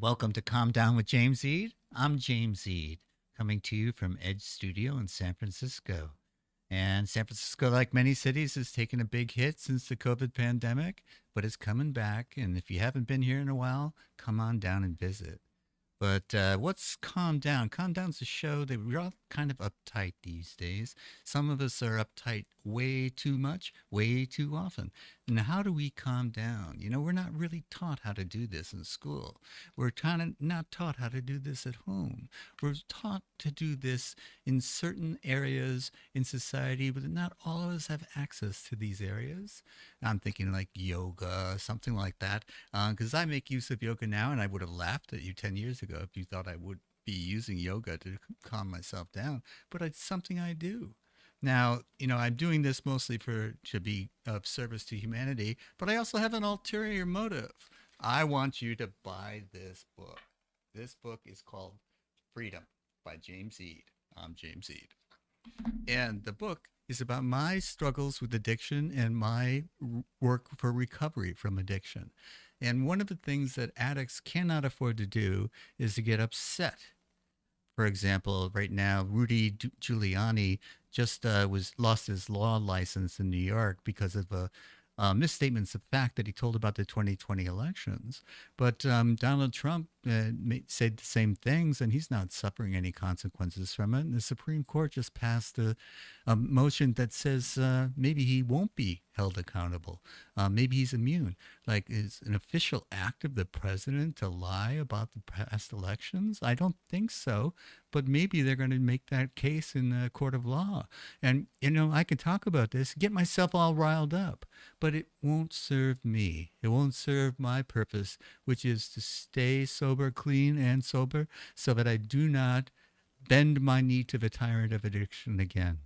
Welcome to Calm Down with James Eade. I'm James Eade, coming to you from Edge Studio in San Francisco. And San Francisco, like many cities, has taken a big hit since the COVID pandemic, but it's coming back. And if you haven't been here in a while, come on down and visit. But what's Calm Down? Calm Down's a show that we're all kind of uptight these days. Some of us are uptight way too much, way too often. And how do we calm down? We're not really taught how to do this in school. We're kind of not taught how to do this at home. We're taught to do this in certain areas in society, but not all of us have access to these areas. I'm thinking like yoga, something like that, because I make use of yoga now, and I would have laughed at you 10 years ago if you thought I would be using yoga to calm myself down. But it's something I do. Now, I'm doing this mostly to be of service to humanity, but I also have an ulterior motive. I want you to buy this book. This book is called Freedom by James Eade. I'm James Eade. And the book is about my struggles with addiction and my work for recovery from addiction. And one of the things that addicts cannot afford to do is to get upset. For example, right now, Rudy Giuliani just was lost his law license in New York because of misstatements of fact that he told about the 2020 elections. But Donald Trump said the same things, and he's not suffering any consequences from it. And the Supreme Court just passed a motion that says maybe he won't be held accountable. Maybe he's immune. Like, is an official act of the president to lie about the past elections? I don't think so, but maybe they're going to make that case in the court of law. And, I can talk about this, get myself all riled up, but it won't serve me. It won't serve my purpose, which is to stay sober, clean and sober, so that I do not bend my knee to the tyrant of addiction again.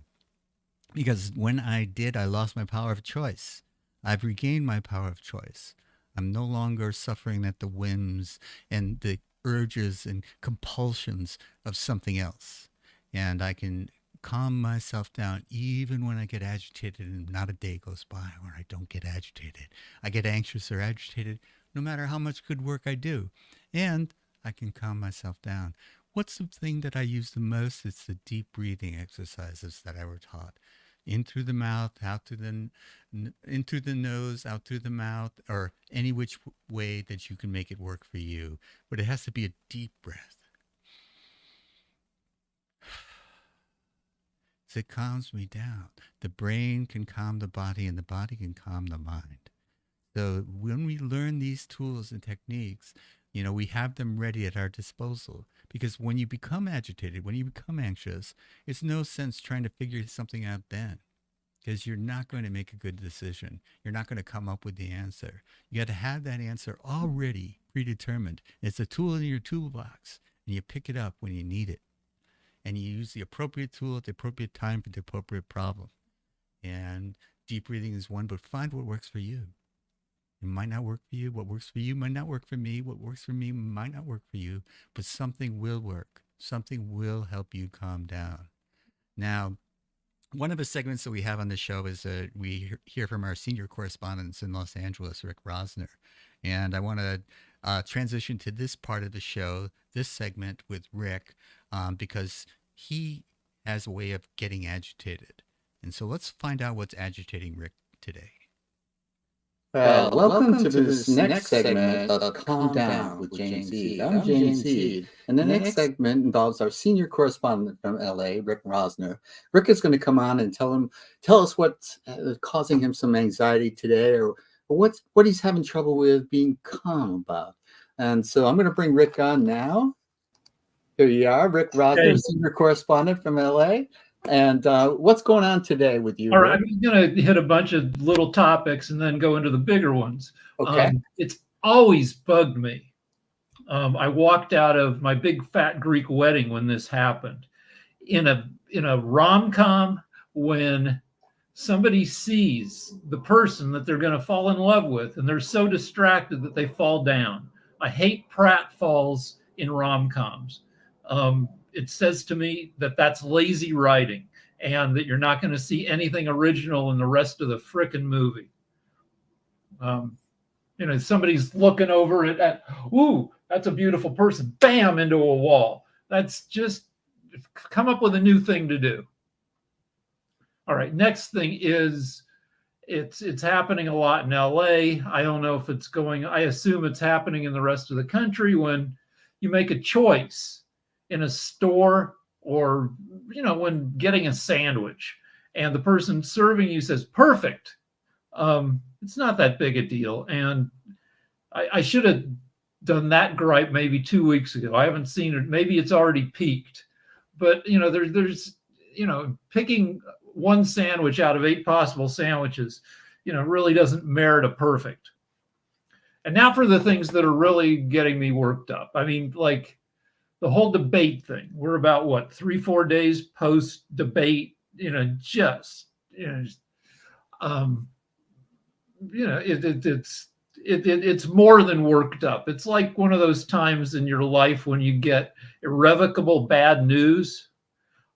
Because when I did, I lost my power of choice. I've regained my power of choice. I'm no longer suffering at the whims and the urges and compulsions of something else. And I can calm myself down even when I get agitated, and not a day goes by where I don't get agitated. I get anxious or agitated no matter how much good work I do. And I can calm myself down. What's the thing that I use the most? It's the deep breathing exercises that I were taught. In through the mouth, out through in through the nose, out through the mouth, or any which way that you can make it work for you. But it has to be a deep breath. So it calms me down. The brain can calm the body, and the body can calm the mind. So when we learn these tools and techniques, we have them ready at our disposal. Because when you become agitated, when you become anxious, it's no sense trying to figure something out then, because you're not going to make a good decision. You're not going to come up with the answer. You got to have that answer already predetermined. It's a tool in your toolbox, and you pick it up when you need it. And you use the appropriate tool at the appropriate time for the appropriate problem. And deep breathing is one, but find what works for you. It might not work for you. What works for you might not work for me. What works for me might not work for you, but something will work. Something will help you calm down. Now, one of the segments that we have on the show is we hear from our senior correspondent in Los Angeles, Rick Rosner. And I want to transition to this part of the show, this segment with Rick, because he has a way of getting agitated. And so let's find out what's agitating Rick today. Welcome to this next segment of Calm Down with James Eade. I'm James Eade, and the next segment involves our senior correspondent from LA, Rick Rosner. Rick is going to come on and tell us what's causing him some anxiety today, or what he's having trouble with being calm about. And so I'm going to bring Rick on now. Here you are, Rick Rosner, Hey. senior correspondent from LA. And what's going on today with you? All right, I'm going to hit a bunch of little topics and then go into the bigger ones. Okay. It's always bugged me. I walked out of my big fat Greek wedding when this happened. In a rom-com, when somebody sees the person that they're going to fall in love with and they're so distracted that they fall down. I hate pratfalls in rom-coms. It says to me that that's lazy writing and that you're not going to see anything original in the rest of the frickin' movie. somebody's looking over it at, ooh, that's a beautiful person, bam, into a wall. That's just come up with a new thing to do. All right, next thing is it's happening a lot in LA. I don't know if it's going, I assume it's happening in the rest of the country when you make a choice in a store or, when getting a sandwich and the person serving you says, perfect. It's not that big a deal. And I should have done that gripe maybe 2 weeks ago. I haven't seen it. Maybe it's already peaked. But, there's picking one sandwich out of 8 possible sandwiches, really doesn't merit a perfect. And now for the things that are really getting me worked up. I mean, like the whole debate thing. We're about, 3-4 days post debate, it's more than worked up. It's like one of those times in your life when you get irrevocable bad news,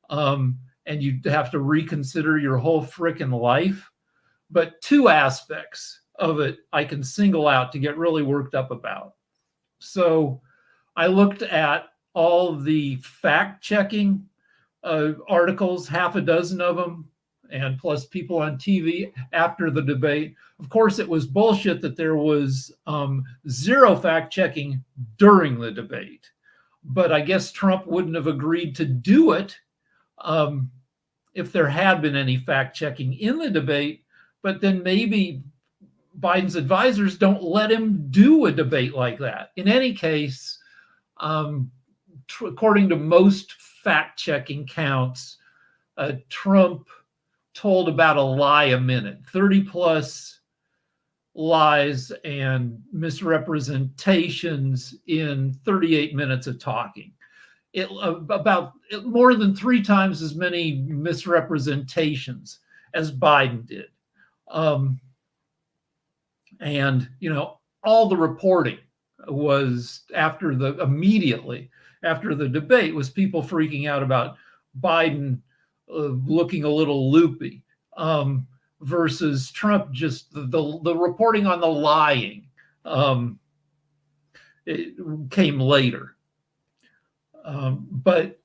and you have to reconsider your whole frickin' life. But 2 aspects of it I can single out to get really worked up about. So I looked at all the fact-checking articles, 6 of them, and plus people on TV after the debate. Of course, it was bullshit that there was 0 fact-checking during the debate. But I guess Trump wouldn't have agreed to do it if there had been any fact-checking in the debate. But then maybe Biden's advisors don't let him do a debate like that. In any case, according to most fact-checking counts, Trump told about a lie a minute, 30 plus lies and misrepresentations in 38 minutes of talking. About more than 3 times as many misrepresentations as Biden did. And, all the reporting was immediately after the debate was people freaking out about Biden looking a little loopy versus Trump, just the reporting on the lying it came later. But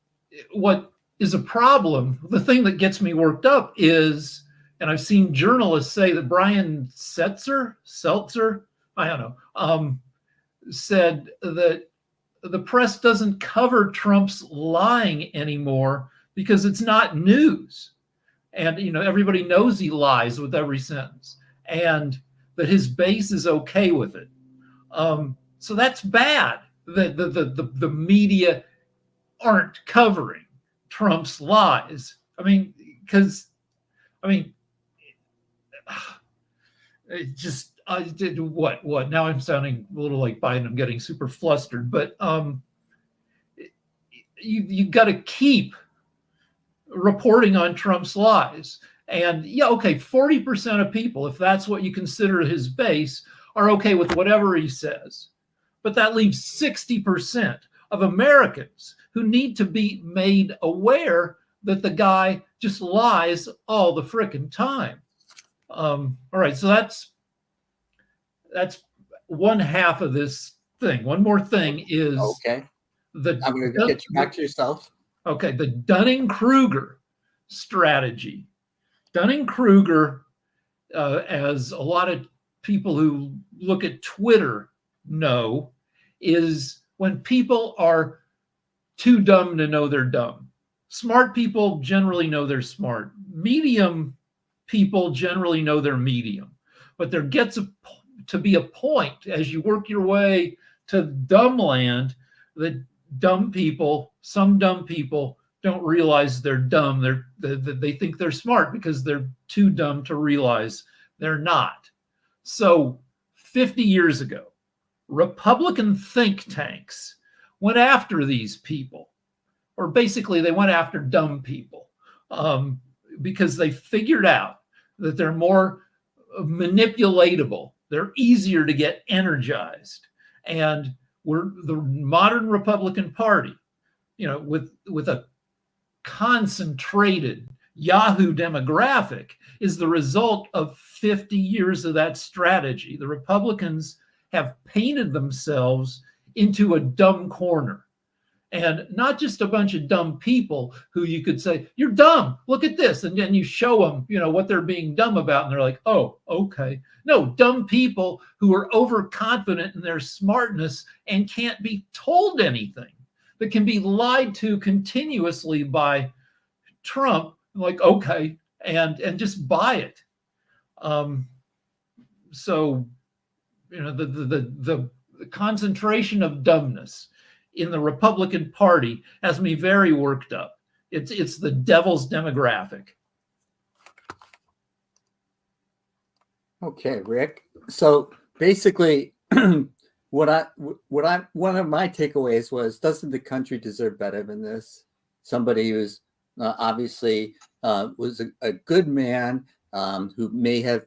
what is a problem, the thing that gets me worked up is, and I've seen journalists say that Brian Seltzer, I don't know, said that the press doesn't cover Trump's lying anymore because it's not news. And, everybody knows he lies with every sentence and that his base is okay with it. So that's bad that the media aren't covering Trump's lies. It just, what? Now I'm sounding a little like Biden. I'm getting super flustered, but you got to keep reporting on Trump's lies. And 40% of people, if that's what you consider his base, are okay with whatever he says. But that leaves 60% of Americans who need to be made aware that the guy just lies all the frickin' time. All right, so that's one half of this thing. One more thing is I'm going to get you back to yourself. Okay, the Dunning-Kruger strategy. Dunning-Kruger, as a lot of people who look at Twitter know, is when people are too dumb to know they're dumb. Smart people generally know they're smart. Medium people generally know they're medium. But there gets to be a point as you work your way to dumb land that some dumb people don't realize they're dumb. They think they're smart because they're too dumb to realize they're not. So 50 years ago, Republican think tanks went after these people, or basically they went after dumb people because they figured out that they're more manipulatable. They're easier to get energized. And we're the modern Republican Party, with a concentrated Yahoo demographic, is the result of 50 years of that strategy. The Republicans have painted themselves into a dumb corner. And not just a bunch of dumb people who you could say, you're dumb, look at this. And then you show them, what they're being dumb about. And they're like, oh, okay. No, dumb people who are overconfident in their smartness and can't be told anything, but can be lied to continuously by Trump, like, okay, and just buy it. So, the concentration of dumbness in the Republican Party has me very worked up. It's the devil's demographic. Okay, Rick. So basically, one of my takeaways was, doesn't the country deserve better than this? Somebody who's obviously was a good man, who may have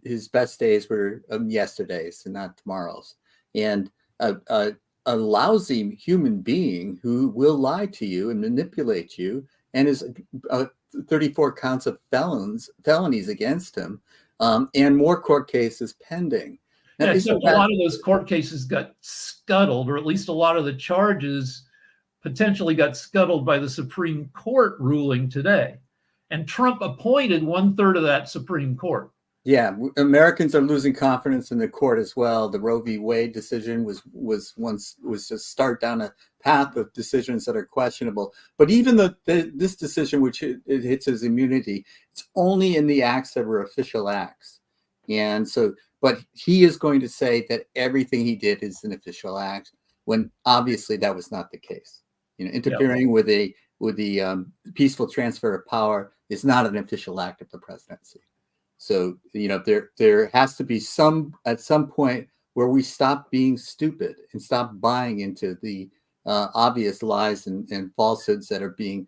his best days were yesterday's and not tomorrow's, and a lousy human being who will lie to you and manipulate you, and is 34 counts of felonies against him, and more court cases pending. Now, except a lot of those court cases got scuttled, or at least a lot of the charges potentially got scuttled by the Supreme Court ruling today. And Trump appointed 1/3 of that Supreme Court. Yeah, Americans are losing confidence in the court as well. The Roe v. Wade decision was to start down a path of decisions that are questionable. But even this decision, which it hits his immunity, it's only in the acts that were official acts. And so, but he is going to say that everything he did is an official act, when obviously that was not the case. Interfering with the peaceful transfer of power is not an official act of the presidency. So, there has to be at some point where we stop being stupid and stop buying into the obvious lies and falsehoods that are being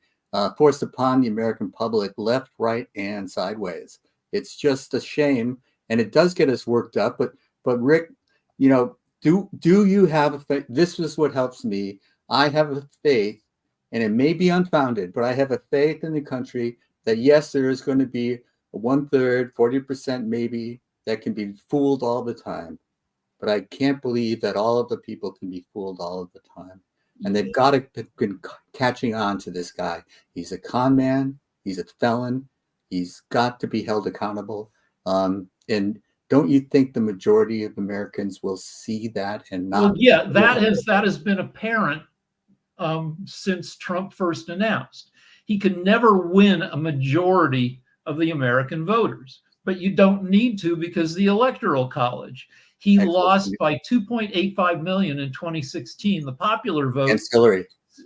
forced upon the American public, left, right, and sideways. It's just a shame, and it does get us worked up. But Rick, do you have a faith? This is what helps me. I have a faith, and it may be unfounded, but I have a faith in the country that yes, there is going to be 1/3, 40% maybe, that can be fooled all the time. But I can't believe that all of the people can be fooled all of the time. And they've got to been catching on to this guy. He's a con man. He's a felon. He's got to be held accountable. And don't you think the majority of Americans will see that and not? Well, yeah, that has been apparent since Trump first announced. He can never win a majority of the American voters, but you don't need to, because the Electoral College, he lost by 2.85 million in 2016, the popular vote,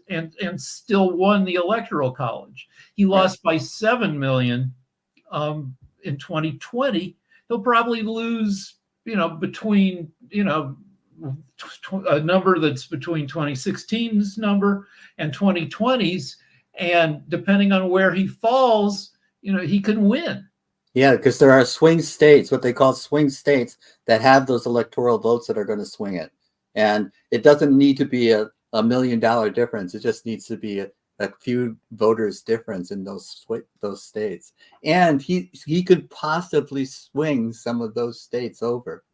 and still won the Electoral College. He lost by 7 million in 2020. He'll probably lose, between, a number that's between 2016's number and 2020's, and depending on where he falls, he can win. Yeah, because there are swing states, what they call swing states, that have those electoral votes that are going to swing it. And it doesn't need to be a $1 million difference. It just needs to be a few voters difference in those states. And he could possibly swing some of those states over,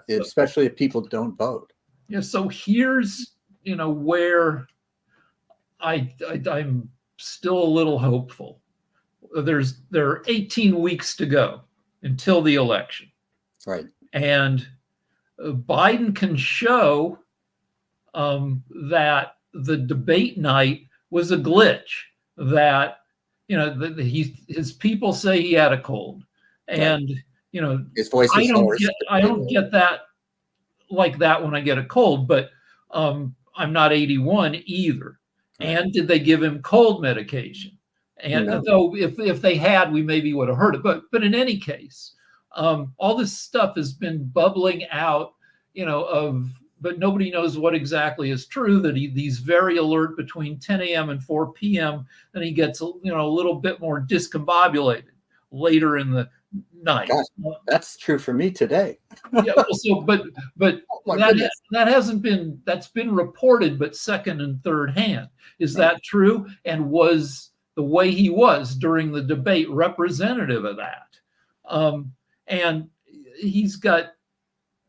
especially if people don't vote. Yeah, so here's, where I'm still a little hopeful. There are 18 weeks to go until the election. Right. And Biden can show that the debate night was a glitch, that, his people say he had a cold. And, his voice is I don't get that like that when I get a cold, but I'm not 81 either. Right. And did they give him cold medication? And though if they had, we maybe would have heard it. But in any case, all this stuff has been bubbling out, but nobody knows what exactly is true, that he's very alert between 10 a.m. and 4 p.m. and he gets, a little bit more discombobulated later in the night. Gosh, that's true for me today. Yeah, but that's been reported, but second and third hand. Is that true? And was the way he was during the debate representative of that? And he's got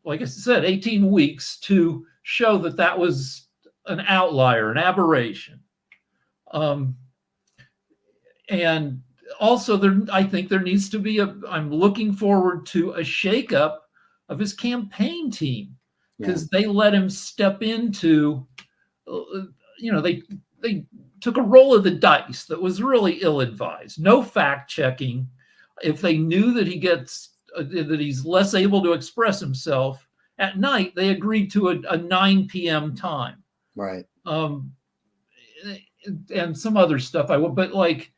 like I said, 18 weeks to show that that was an outlier, an aberration. And also, I think there needs to be I'm looking forward to a shakeup of his campaign team, because they let him step into, they took a roll of the dice that was really ill-advised. No fact checking. If they knew that that he's less able to express himself at night, they agreed to a 9 p.m. time. Right. And some other stuff but like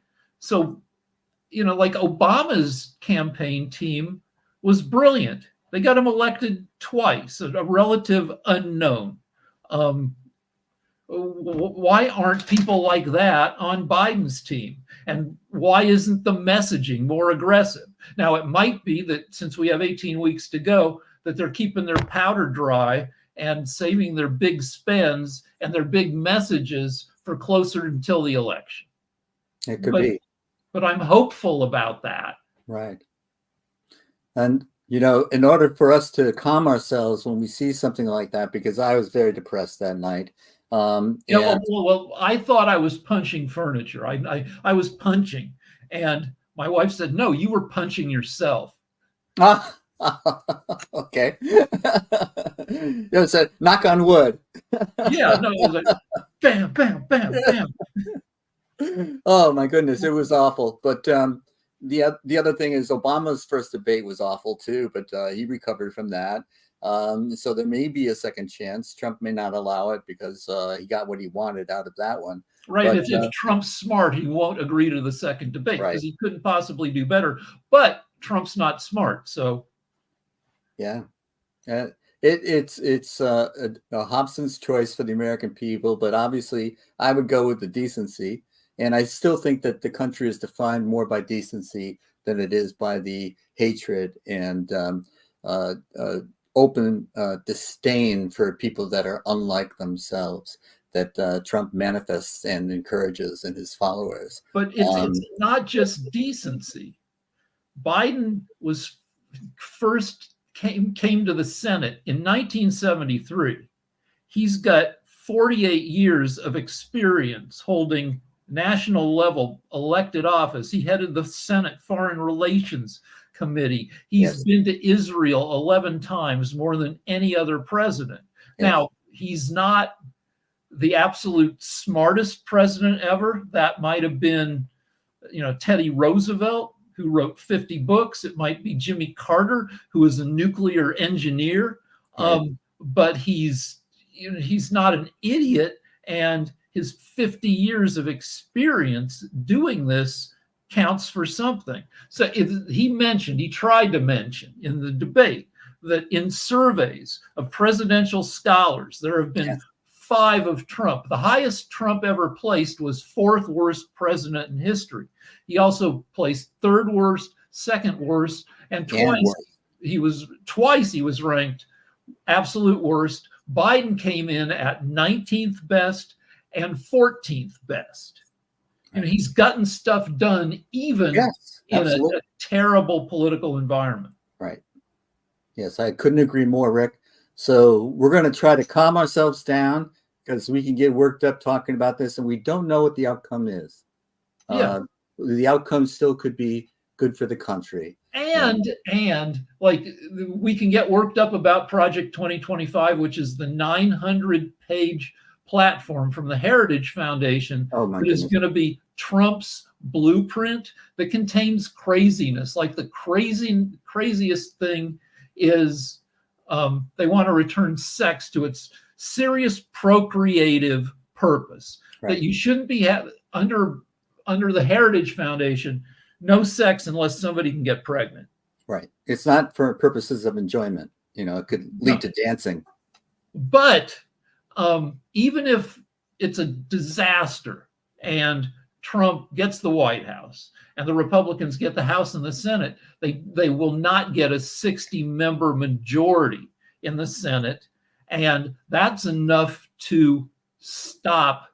Obama's campaign team was brilliant. They got him elected twice, a relative unknown. Why aren't people like that on Biden's team? And why isn't the messaging more aggressive? Now, it might be that since we have 18 weeks to go, that they're keeping their powder dry and saving their big spends and their big messages for closer until the election. It could be. But I'm hopeful about that. Right. And, in order for us to calm ourselves when we see something like that, because I was very depressed that night. Well, I thought I was punching furniture. I was punching. And my wife said, no, you were punching yourself. Okay. It said, knock on wood. Yeah, no, it was like bam, bam, bam, bam. Oh my goodness, it was awful. But the other thing is Obama's first debate was awful too, but he recovered from that. So there may be a second chance. Trump may not allow it because he got what he wanted out of that one. Right. But, if Trump's smart, he won't agree to the second debate because he couldn't possibly do better. But Trump's not smart, so. Yeah. It's a Hobson's choice for the American people, but obviously I would go with the decency. And I still think that the country is defined more by decency than it is by the hatred and open disdain for people that are unlike themselves that Trump manifests and encourages in his followers. But it's not just decency. Biden was first came to the Senate in 1973. He's got 48 years of experience holding national level elected office. He headed the Senate Foreign Relations Committee. He's been to Israel 11 times, more than any other president. Now, he's not the absolute smartest president ever. That might have been, Teddy Roosevelt, who wrote 50 books. It might be Jimmy Carter, who was a nuclear engineer. But he's not an idiot, and his 50 years of experience doing this counts for something. So he tried to mention in the debate that in surveys of presidential scholars, there have been 5 of Trump. The highest Trump ever placed was 4th worst president in history. He also placed 3rd worst, 2nd worst, and twice he was ranked absolute worst. Biden came in at 19th best and 14th best. He's gotten stuff done even in a terrible political environment. Right. Yes, I couldn't agree more, Rick. So we're going to try to calm ourselves down because we can get worked up talking about this, and we don't know what the outcome is. The outcome still could be good for the country. And like we can get worked up about Project 2025, which is the 900-page platform from the Heritage Foundation that is going to be Trump's blueprint that contains craziness. Like the craziest thing is they want to return sex to its serious procreative purpose. That you shouldn't be under the Heritage Foundation, no sex unless somebody can get pregnant. Right. It's not for purposes of enjoyment. It could lead to dancing. But even if it's a disaster and Trump gets the White House and the Republicans get the House and the Senate, they will not get a 60-member majority in the Senate. And that's enough to stop,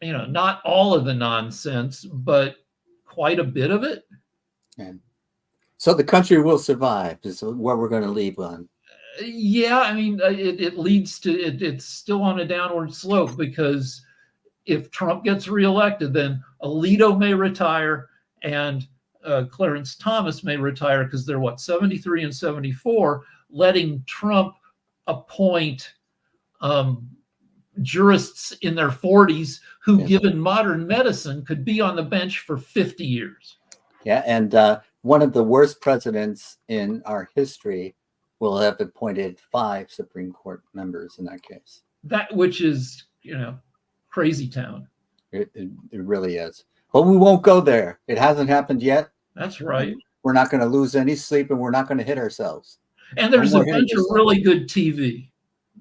not all of the nonsense, but quite a bit of it. So the country will survive is what we're going to leave on. Yeah, I mean, it leads to it's still on a downward slope because if Trump gets reelected, then Alito may retire and Clarence Thomas may retire because they're what, 73 and 74, letting Trump appoint um, jurists in their 40s who, Yes. given modern medicine, could be on the bench for 50 years. Yeah, and one of the worst presidents in our history will have appointed 5 Supreme Court members in that case. That which is, crazy town. It really is. But we won't go there. It hasn't happened yet. That's right. We're not going to lose any sleep, and we're not going to hit ourselves. And there's No a more hitting bunch of yourself. really good TV.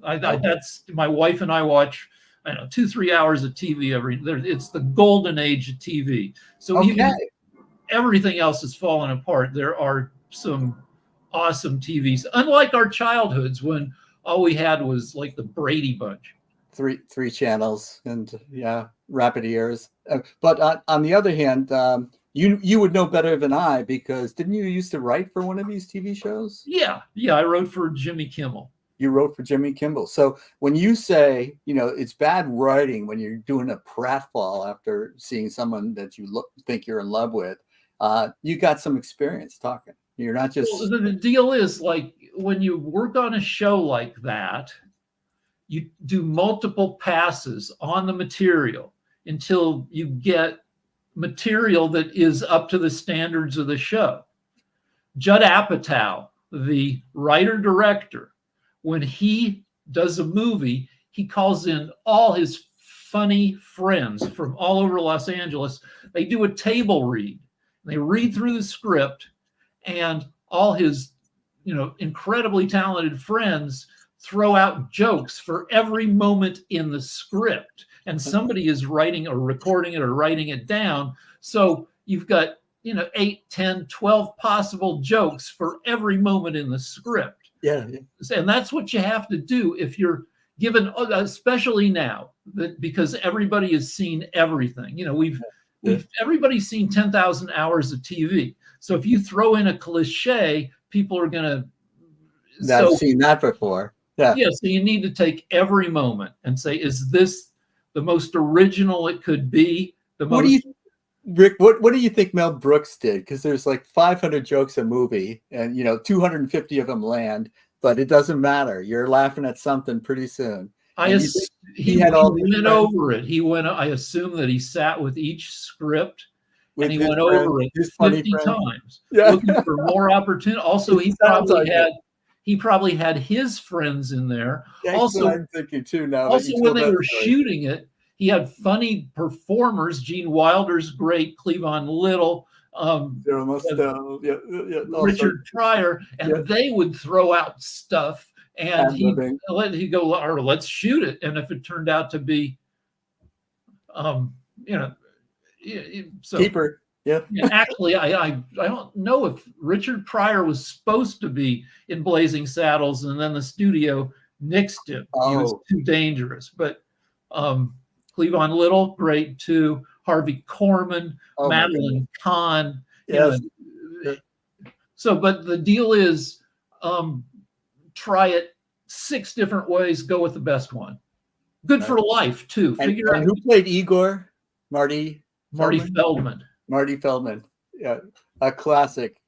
That's my wife and I watch, 2-3 hours of TV it's the golden age of TV. So Okay. even everything else is falling apart, there are some awesome TVs. Unlike our childhoods when all we had was like the Brady Bunch. Three channels and rapid ears. But on the other hand, you would know better than I, because didn't you used to write for one of these TV shows? Yeah, I wrote for Jimmy Kimmel. You wrote for Jimmy Kimmel. So when you say, it's bad writing when you're doing a pratfall after seeing someone that you think you're in love with, you got some experience talking. You're not just... Well, the deal is, like, when you work on a show like that, you do multiple passes on the material until you get material that is up to the standards of the show. Judd Apatow, the writer-director, when he does a movie, he calls in all his funny friends from all over Los Angeles. They do a table read. They read through the script, and all his, incredibly talented friends throw out jokes for every moment in the script. And somebody is writing or recording it or writing it down. So you've got, 8, 10, 12 possible jokes for every moment in the script. Yeah. And that's what you have to do if you're given, especially now, because everybody has seen everything. Everybody's seen 10,000 hours of TV. So if you throw in a cliche, people are going to... I've seen that before. Yeah. So you need to take every moment and say, is this the most original it could be? Rick, what do you think Mel Brooks did? Because there's like 500 jokes a movie, and 250 of them land, but it doesn't matter. You're laughing at something pretty soon. He went over it. I assume that he sat with each script and he went over it 50 times, looking for more opportunity. Also, he probably had his friends in there. Also, what I'm thinking too now. Also, when they were shooting it, he had funny performers. Gene Wilder's great, Cleavon Little, Richard Pryor, and they would throw out stuff, and he'd go, or let's shoot it. And if it turned out to be, keeper. Yeah. Actually, I don't know if Richard Pryor was supposed to be in Blazing Saddles, and then the studio nixed him. He was too dangerous. But Cleavon Little, great too. Harvey Korman, Madeline Kahn. Yes. But the deal is, try it 6 different ways. Go with the best one. Good for life too. Figure out who played Igor. Marty Feldman. Marty Feldman, a classic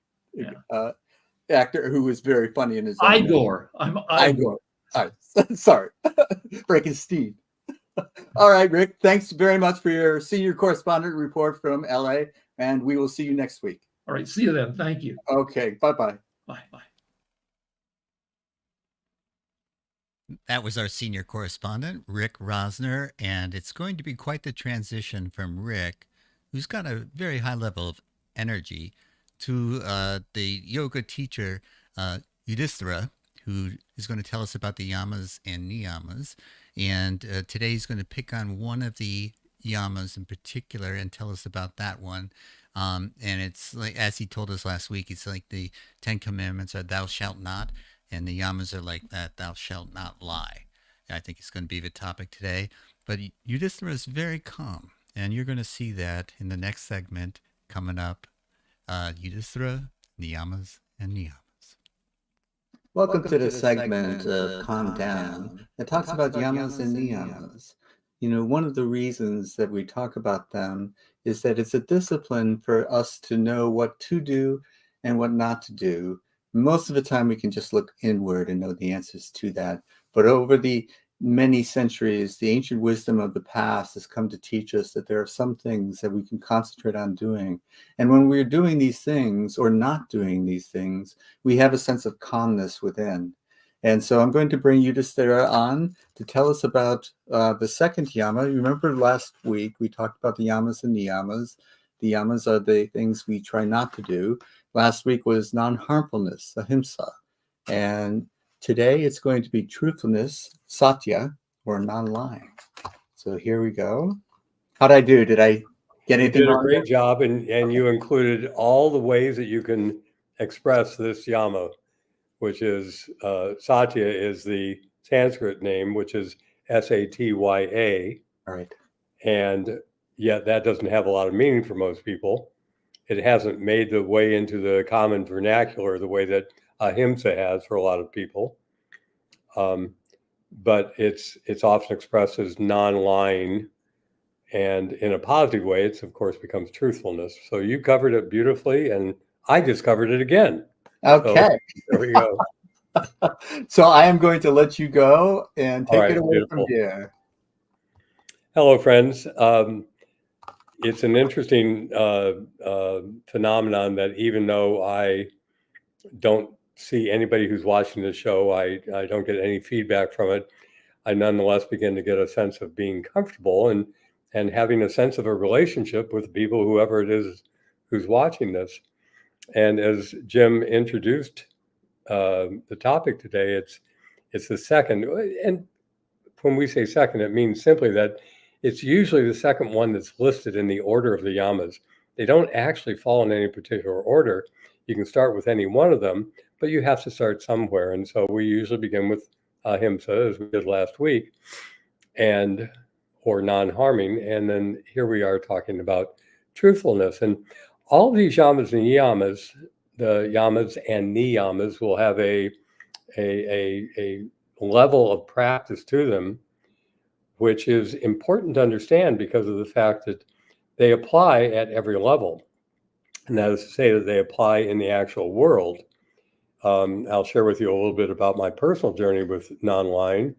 actor who was very funny in his own Igor. I'm Igor. All right. Sorry, breaking steam. All right, Rick. Thanks very much for your senior correspondent report from LA, and we will see you next week. All right. See you then. Thank you. Okay. Bye-bye. Bye. That was our senior correspondent, Rick Rosner, and it's going to be quite the transition from Rick, who's got a very high level of energy, to the yoga teacher, Yudhishthira, who is going to tell us about the yamas and niyamas. And today he's going to pick on one of the yamas in particular and tell us about that one. And it's like, as he told us last week, it's like the 10 Commandments are thou shalt not, and the yamas are like that, thou shalt not lie. I think it's going to be the topic today. But Yudhishthira is very calm, and you're going to see that in the next segment coming up. Yudhishthira, Niyamas, and Niyamas. Welcome to the segment of Calm Down that talks about yamas and niyamas. You know, one of the reasons that we talk about them is that it's a discipline for us to know what to do and what not to do. Most of the time, we can just look inward and know the answers to that. But over the many centuries, the ancient wisdom of the past has come to teach us that there are some things that we can concentrate on doing. And when we're doing these things or not doing these things, we have a sense of calmness within. And so I'm going to bring Yudhishthira on to tell us about the second yama. You remember last week we talked about the yamas and niyamas. The yamas are the things we try not to do. Last week was non-harmfulness, ahimsa. And today it's going to be truthfulness, satya, or non-lying. So here we go. How'd I do? Did I get anything You did a wrong? great job, and you included all the ways that you can express this yama, which is satya is the Sanskrit name, which is Satya. All right. And yet that doesn't have a lot of meaning for most people. It hasn't made the way into the common vernacular the way that ahimsa has for a lot of people. But it's often expressed as non-lying. And in a positive way, it's of course becomes truthfulness. So you covered it beautifully, and I just covered it again. Okay. So there we go. So I am going to let you go and All take right, it away beautiful. from here. Hello, friends. It's an interesting phenomenon that even though I don't see anybody who's watching the show, I don't get any feedback from it, I nonetheless begin to get a sense of being comfortable and having a sense of a relationship with people, whoever it is who's watching this. And as Jim introduced the topic today, it's the second. And when we say second, it means simply that it's usually the second one that's listed in the order of the yamas. They don't actually fall in any particular order. You can start with any one of them, but you have to start somewhere. And so we usually begin with ahimsa, as we did last week, or non-harming. And then here we are talking about truthfulness. And all of these yamas and niyamas, the yamas and niyamas, will have a level of practice to them, which is important to understand because of the fact that they apply at every level. And that is to say that they apply in the actual world. I'll share with you a little bit about my personal journey with non-lying.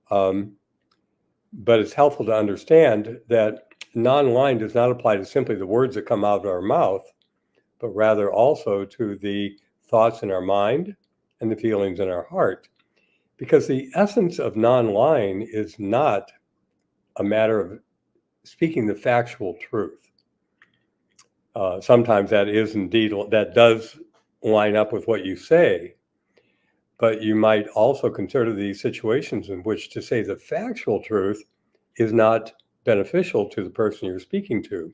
But it's helpful to understand that non-lying does not apply to simply the words that come out of our mouth, but rather also to the thoughts in our mind and the feelings in our heart. Because the essence of non-lying is not a matter of speaking the factual truth. Sometimes that does line up with what you say, but you might also consider these situations in which to say the factual truth is not beneficial to the person you're speaking to.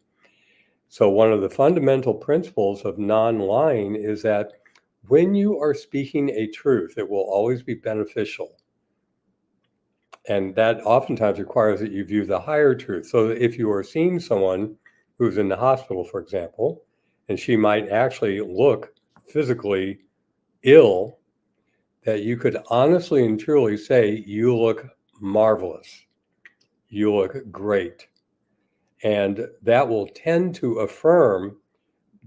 So one of the fundamental principles of non-lying is that when you are speaking a truth, it will always be beneficial. And that oftentimes requires that you view the higher truth. So that if you are seeing someone who's in the hospital, for example, and she might actually look physically ill, that you could honestly and truly say, you look marvelous. You look great. And that will tend to affirm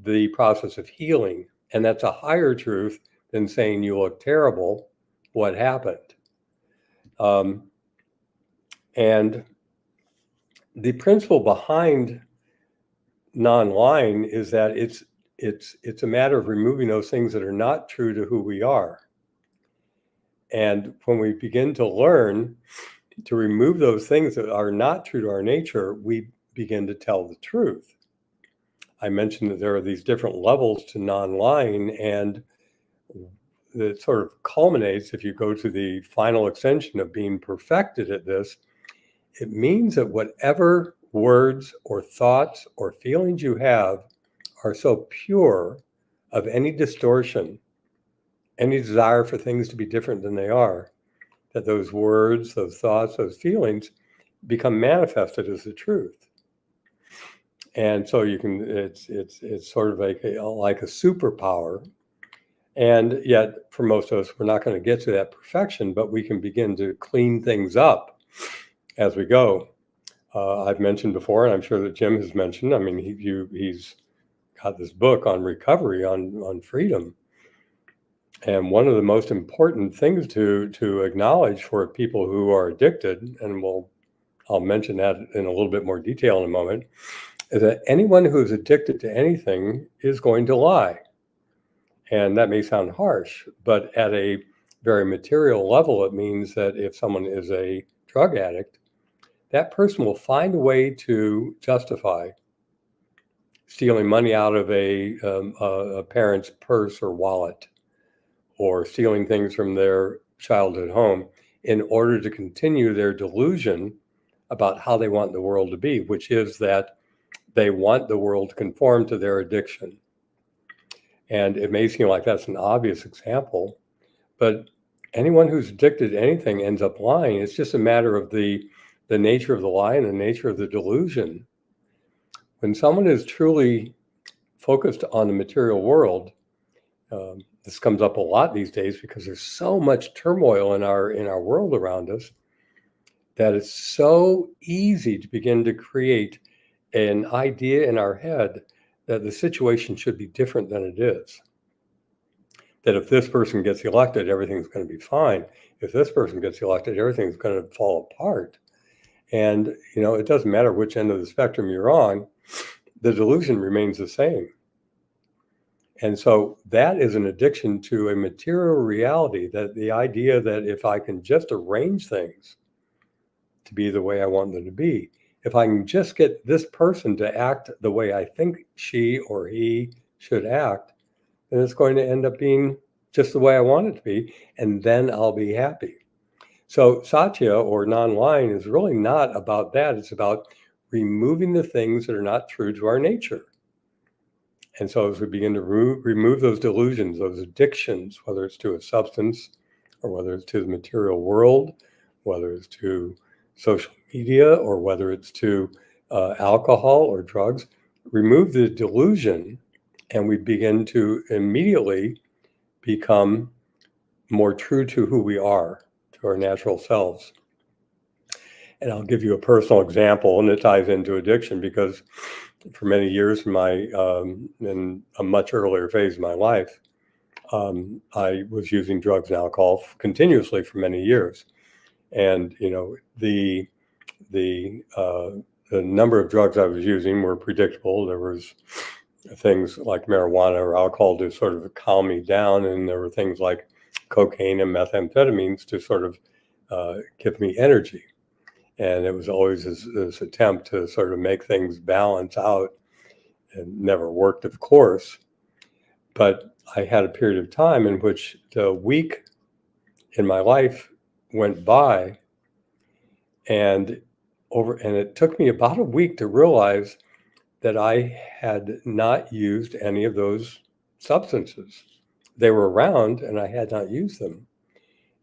the process of healing. And that's a higher truth than saying you look terrible. What happened? And the principle behind non-lying is that it's a matter of removing those things that are not true to who we are. And when we begin to learn to remove those things that are not true to our nature, we begin to tell the truth. I mentioned that there are these different levels to non-lying, and it sort of culminates, if you go to the final extension of being perfected at this, it means that whatever words or thoughts or feelings you have are so pure of any distortion, any desire for things to be different than they are, that those words, those thoughts, those feelings become manifested as the truth. And so you can, it's sort of like a superpower And yet, for most of us, we're not going to get to that perfection, but we can begin to clean things up as we go. I've mentioned before, and I'm sure that Jim has mentioned, I mean, he's got this book on recovery, on freedom. And one of the most important things to acknowledge for people who are addicted, and I'll mention that in a little bit more detail in a moment, is that anyone who's addicted to anything is going to lie. And that may sound harsh, but at a very material level, it means that if someone is a drug addict, that person will find a way to justify stealing money out of a parent's purse or wallet, or stealing things from their childhood home in order to continue their delusion about how they want the world to be, which is that they want the world to conform to their addiction. And it may seem like that's an obvious example, but anyone who's addicted to anything ends up lying. It's just a matter of the nature of the lie and the nature of the delusion. When someone is truly focused on the material world, this comes up a lot these days because there's so much turmoil in our world around us, that it's so easy to begin to create an idea in our head that the situation should be different than it is. That if this person gets elected, everything's going to be fine. If this person gets elected, everything's going to fall apart. And, it doesn't matter which end of the spectrum you're on, the delusion remains the same. And so that is an addiction to a material reality, that the idea that if I can just arrange things to be the way I want them to be, if I can just get this person to act the way I think she or he should act, then it's going to end up being just the way I want it to be, and then I'll be happy. So Satya, or non-lying, is really not about that. It's about removing the things that are not true to our nature. And so as we begin to remove those delusions, those addictions, whether it's to a substance or whether it's to the material world, whether it's to social media or whether it's to alcohol or drugs, remove the delusion, and we begin to immediately become more true to who we are, to our natural selves. And I'll give you a personal example, and it ties into addiction, because for many years in a much earlier phase of my life, I was using drugs and alcohol continuously for many years. And, the number of drugs I was using were predictable. There was things like marijuana or alcohol to sort of calm me down. And there were things like cocaine and methamphetamines to sort of give me energy. And it was always this attempt to sort of make things balance out, and never worked, of course. But I had a period of time in which the week in my life went by, and it took me about a week to realize that I had not used any of those substances. They were around and I had not used them.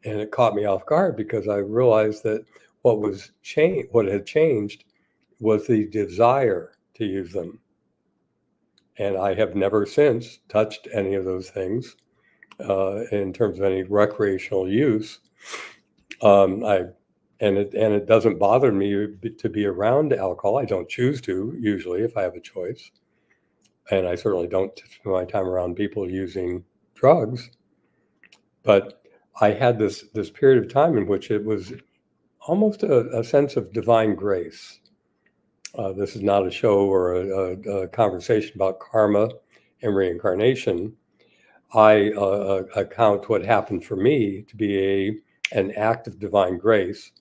And it caught me off guard, because I realized that what had changed was the desire to use them. And I have never since touched any of those things in terms of any recreational use. It doesn't bother me to be around alcohol. I don't choose to, usually, if I have a choice. And I certainly don't spend my time around people using drugs. But I had this period of time in which it was almost a sense of divine grace. This is not a show or a conversation about karma and reincarnation. I account what happened for me to be an act of divine grace,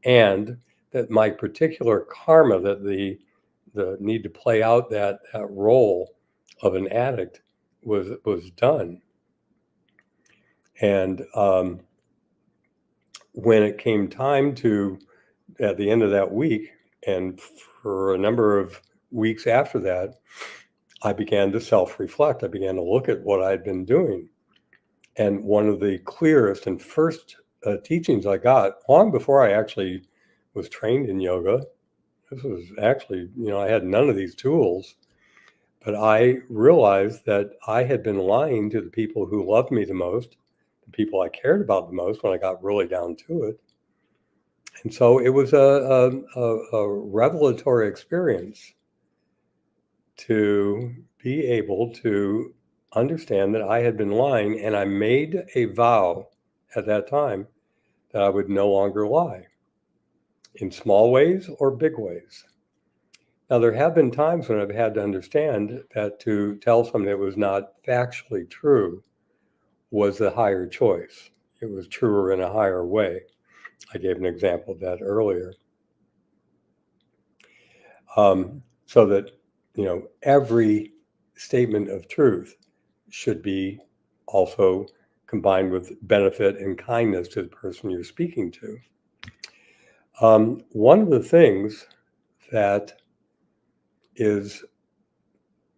and that my particular karma, that the need to play out that role of an addict was done. And when it came time to, at the end of that week, and for a number of weeks after that, I began to self-reflect. I began to look at what I'd been doing. And one of the clearest and first teachings I got, long before I actually was trained in yoga, this was actually, I had none of these tools, But I realized that I had been lying to the people who loved me the most, the people I cared about the most when I got really down to it. And so it was a revelatory experience to be able to understand that I had been lying, and I made a vow at that time that I would no longer lie in small ways or big ways. Now, there have been times when I've had to understand that to tell something that was not factually true was the higher choice. It was truer in a higher way. I gave an example of that earlier. So that, every statement of truth should be also combined with benefit and kindness to the person you're speaking to. One of the things that is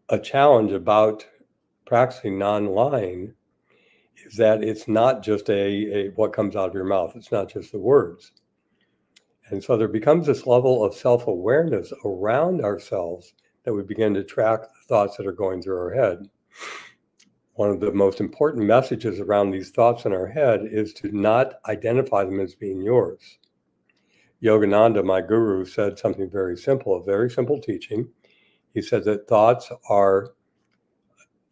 a challenge about practicing non-lying is that it's not just a what comes out of your mouth. It's not just the words. And so there becomes this level of self-awareness around ourselves that we begin to track the thoughts that are going through our head. One of the most important messages around these thoughts in our head is to not identify them as being yours. Yogananda, my guru, said something very simple, a very simple teaching. He said that thoughts are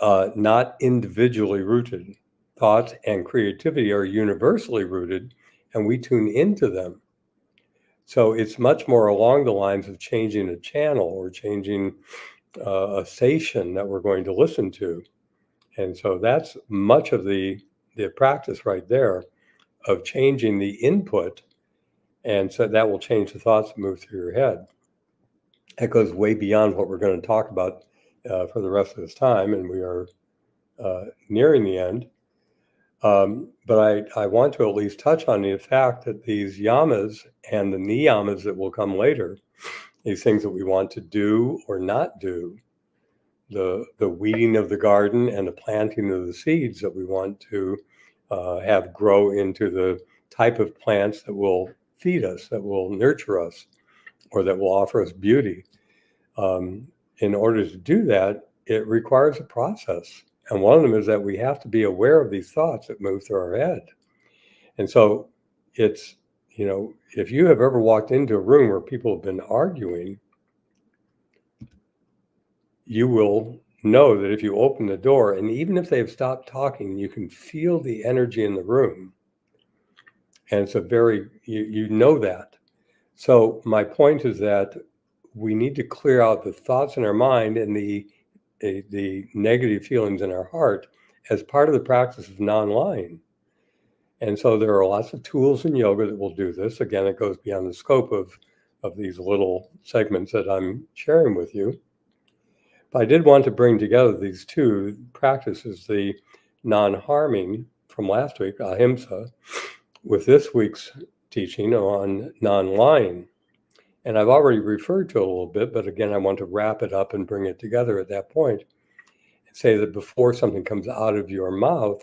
not individually rooted. Thoughts and creativity are universally rooted, and we tune into them. So it's much more along the lines of changing a channel or changing a station that we're going to listen to. And so that's much of the practice right there of changing the input. And so that will change the thoughts that move through your head. That goes way beyond what we're going to talk about for the rest of this time. And we are nearing the end. But I want to at least touch on the fact that these yamas and the niyamas that will come later, these things that we want to do or not do, the weeding of the garden and the planting of the seeds that we want to have grow into the type of plants that will feed us, that will nurture us, or that will offer us beauty. In order to do that, it requires a process. And one of them is that we have to be aware of these thoughts that move through our head. And so it's, if you have ever walked into a room where people have been arguing, you will know that if you open the door, and even if they've stopped talking, you can feel the energy in the room. And it's you know that. So my point is that we need to clear out the thoughts in our mind and the negative feelings in our heart as part of the practice of non-lying. And so there are lots of tools in yoga that will do this. Again, it goes beyond the scope of these little segments that I'm sharing with you. But I did want to bring together these two practices, the non-harming from last week, ahimsa, with this week's teaching on non-lying. And I've already referred to it a little bit, but again, I want to wrap it up and bring it together at that point and say that before something comes out of your mouth,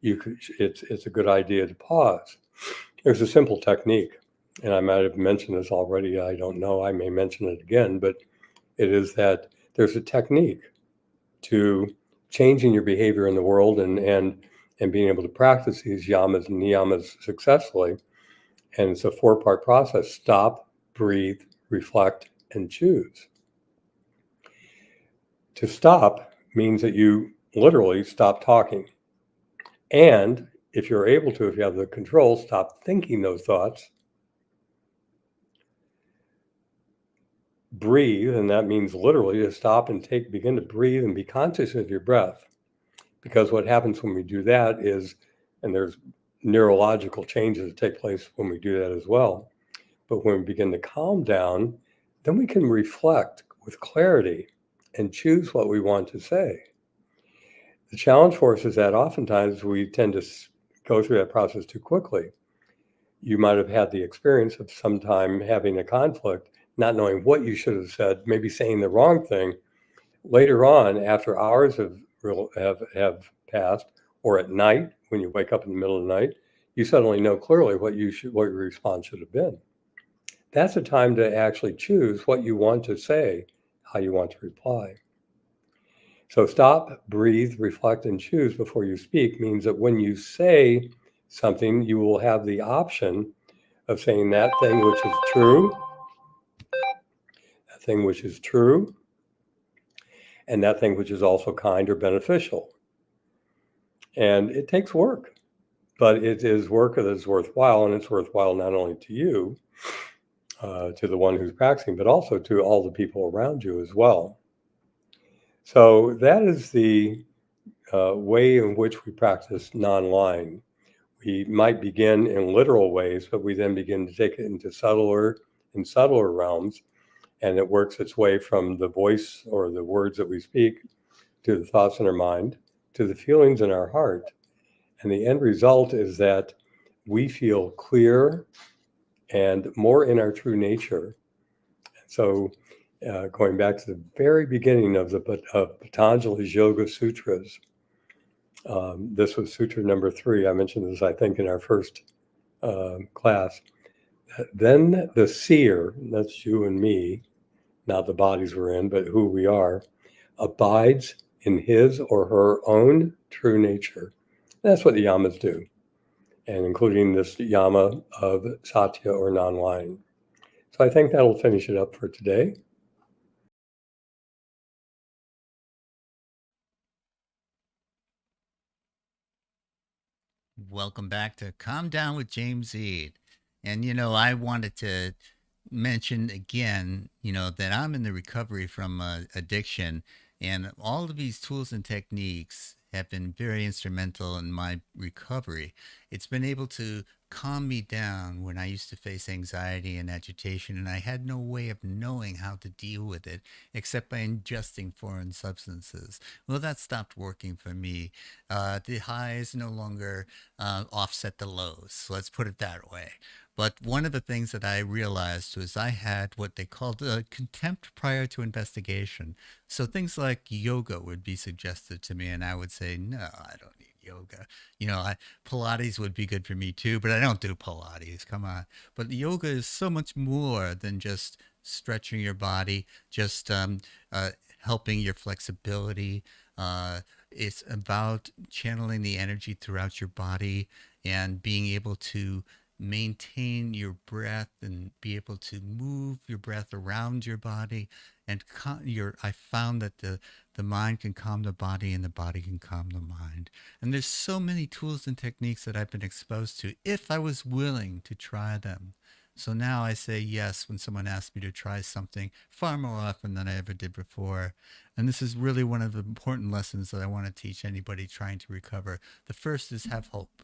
it's a good idea to pause. There's a simple technique, and I might have mentioned this already. I don't know. I may mention it again, but it is that there's a technique to changing your behavior in the world and being able to practice these yamas and niyamas successfully. And it's a 4-part process: stop, breathe, reflect, and choose. To stop means that you literally stop talking. And if you're able to, if you have the control, stop thinking those thoughts. Breathe, and that means literally to stop and begin to breathe and be conscious of your breath. Because what happens when we do that is, and there's neurological changes that take place when we do that as well. But when we begin to calm down, then we can reflect with clarity and choose what we want to say. The challenge for us is that oftentimes we tend to go through that process too quickly. You might have had the experience of sometime having a conflict, not knowing what you should have said, maybe saying the wrong thing. Later on, after hours have passed, or at night when you wake up in the middle of the night, you suddenly know clearly what your response should have been. That's a time to actually choose what you want to say, how you want to reply. So stop, breathe, reflect, and choose before you speak means that when you say something, you will have the option of saying that thing which is true, that thing which is true, and that thing which is also kind or beneficial. And it takes work, but it is work that is worthwhile, and it's worthwhile not only to you, to the one who's practicing, but also to all the people around you as well. So that is the way in which we practice non-lying. We might begin in literal ways, but we then begin to take it into subtler realms, and it works its way from the voice or the words that we speak to the thoughts in our mind to the feelings in our heart. And the end result is that we feel clear and more in our true nature. So, going back to the very beginning of Patanjali's Yoga Sutras, this was Sutra number 3. I mentioned this, I think, in our first class. Then the seer, that's you and me, not the bodies we're in, but who we are, abides in his or her own true nature. That's what the yamas do, and including this yama of satya or non-lying. So I think that'll finish it up for today. Welcome back to Calm Down with James Eade. And, I wanted to mention again, that I'm in the recovery from addiction. And all of these tools and techniques have been very instrumental in my recovery. It's been able to calm me down when I used to face anxiety and agitation, and I had no way of knowing how to deal with it except by ingesting foreign substances. Well, that stopped working for me. The highs no longer offset the lows. So let's put it that way. But one of the things that I realized was I had what they called contempt prior to investigation. So things like yoga would be suggested to me, and I would say, no, I don't need yoga. Pilates would be good for me too, but I don't do Pilates. Come on. But yoga is so much more than just stretching your body, just helping your flexibility. It's about channeling the energy throughout your body and being able to maintain your breath and be able to move your breath around your body. And I found that the mind can calm the body and the body can calm the mind. And there's so many tools and techniques that I've been exposed to if I was willing to try them. So now I say yes when someone asks me to try something far more often than I ever did before. And this is really one of the important lessons that I want to teach anybody trying to recover. The first is have hope.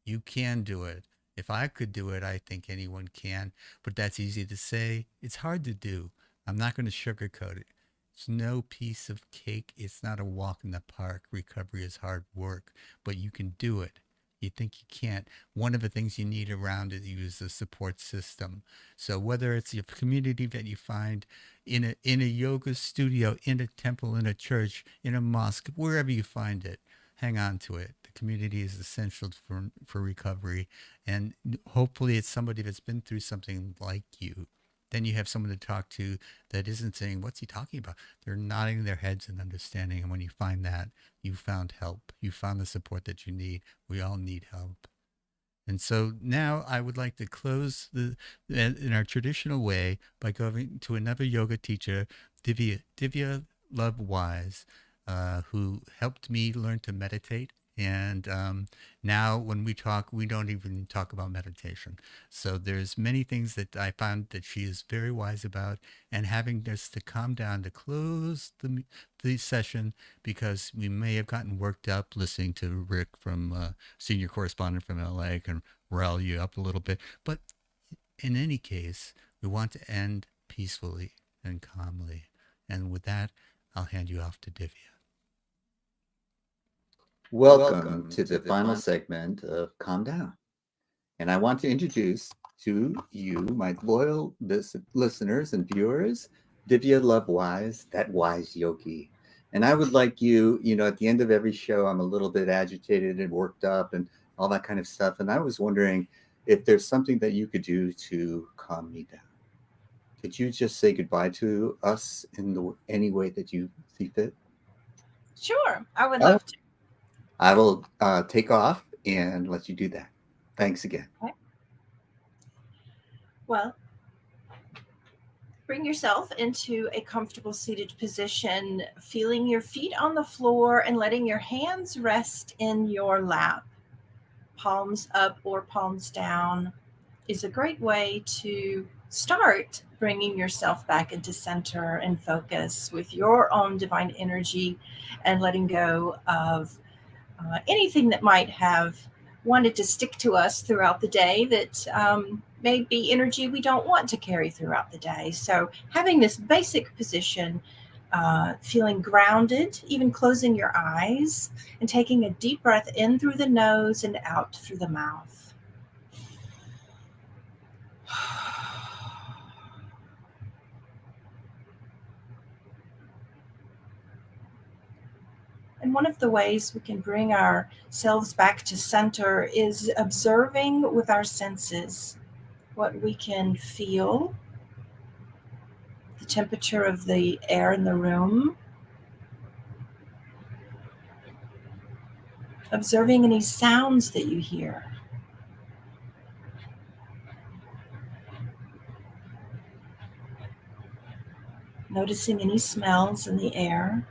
You can do it. If I could do it, I think anyone can. But that's easy to say. It's hard to do. I'm not going to sugarcoat it. It's no piece of cake. It's not a walk in the park. Recovery is hard work, but you can do it. You think you can't. One of the things you need around you is a support system. So whether it's your community that you find in a yoga studio, in a temple, in a church, in a mosque, wherever you find it, hang on to it. The community is essential for recovery. And hopefully it's somebody that's been through something like you. Then you have someone to talk to that isn't saying, what's he talking about? They're nodding their heads and understanding. And when you find that, you found help. You found the support that you need. We all need help. And so now I would like to close in our traditional way by going to another yoga teacher, Divya Love Wise, who helped me learn to meditate. And now when we talk, we don't even talk about meditation. So there's many things that I found that she is very wise about, and having us to calm down to close the session, because we may have gotten worked up listening to Rick from senior correspondent from LA can rile you up a little bit. But in any case, we want to end peacefully and calmly. And with that, I'll hand you off to Divya. Welcome to the final segment of Calm Down. And I want to introduce to you, my loyal listeners and viewers, Divya Love Wise, that wise yogi. And I would like you, at the end of every show, I'm a little bit agitated and worked up and all that kind of stuff. And I was wondering if there's something that you could do to calm me down. Could you just say goodbye to us in any way that you see fit? Sure, I would Oh. love to. I will take off and let you do that. Thanks again. Okay. Well, bring yourself into a comfortable seated position, feeling your feet on the floor and letting your hands rest in your lap. Palms up or palms down is a great way to start bringing yourself back into center and focus with your own divine energy and letting go of anything that might have wanted to stick to us throughout the day that may be energy we don't want to carry throughout the day. So having this basic position, feeling grounded, even closing your eyes and taking a deep breath in through the nose and out through the mouth. And one of the ways we can bring ourselves back to center is observing with our senses what we can feel, the temperature of the air in the room, observing any sounds that you hear. Noticing any smells in the air.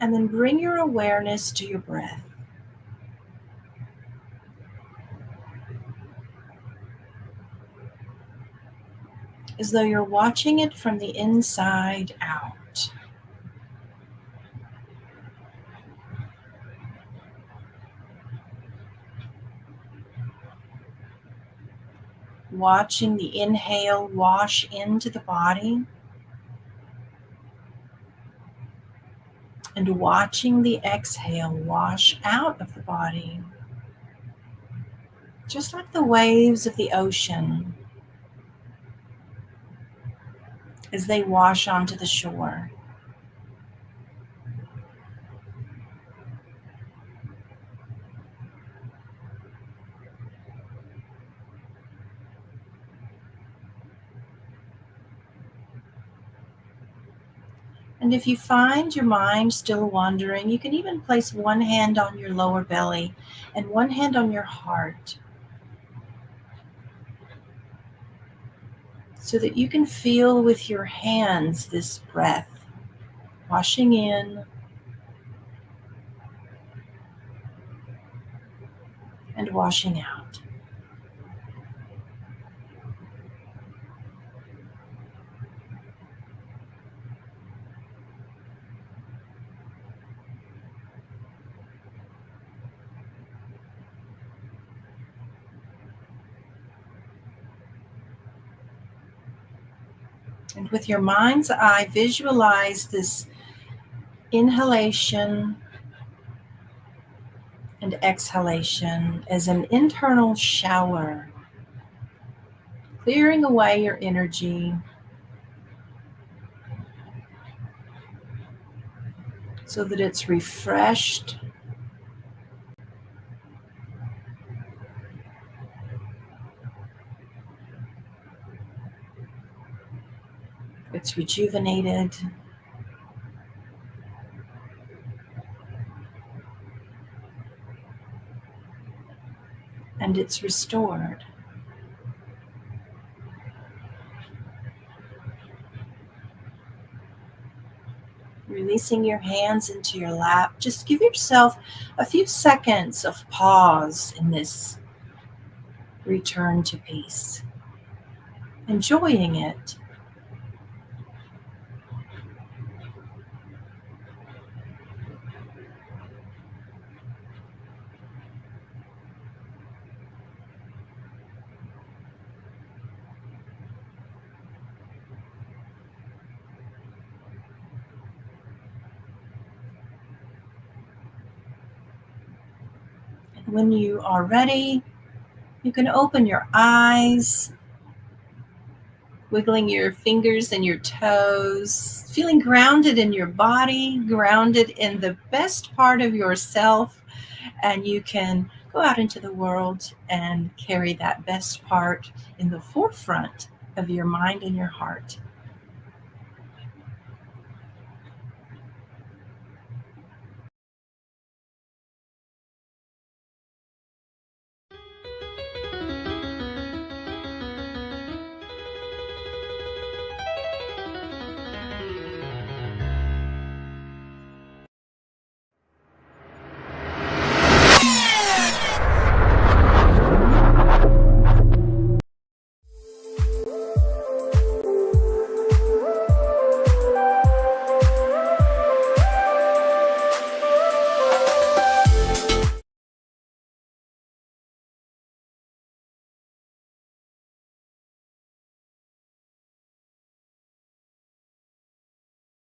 And then bring your awareness to your breath. As though you're watching it from the inside out. Watching the inhale wash into the body. And watching the exhale wash out of the body. Just like the waves of the ocean as they wash onto the shore. And if you find your mind still wandering, you can even place one hand on your lower belly and one hand on your heart so that you can feel with your hands this breath washing in and washing out. And with your mind's eye, visualize this inhalation and exhalation as an internal shower, clearing away your energy so that it's refreshed, it's rejuvenated, and it's restored. Releasing your hands into your lap, just give yourself a few seconds of pause in this return to peace, enjoying it. When you are ready, you can open your eyes, wiggling your fingers and your toes, feeling grounded in your body, grounded in the best part of yourself, and you can go out into the world and carry that best part in the forefront of your mind and your heart.